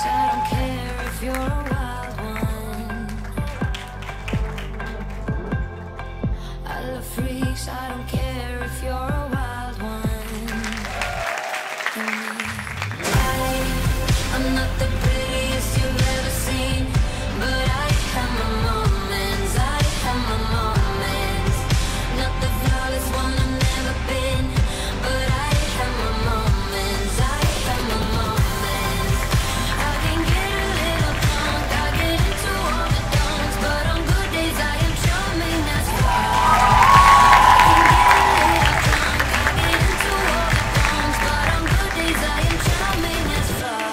freaks, I don't care if you're a wild one. I love freaks, I don't care if you're a wild one. I'm not the prettiest you've ever seen, but I have my moments, I have my moments. Not the flawless one I've never been, but I have my moments, I have my moments. I can get a little drunk, I get into all the don'ts, but on good days I am charming as fuck. I can get a little drunk, I get into all the don'ts, but on good days I am charming as fuck.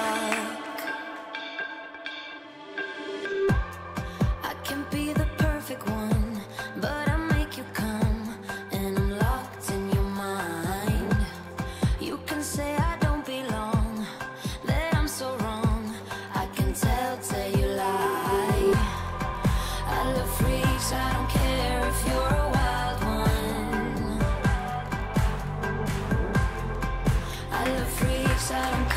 I can be the perfect one, but I make you come, and I'm locked in your mind. You can say I don't belong, that I'm so wrong. I can tell you lie. I love freaks, I don't care if you're a wild one. I love freaks, I don't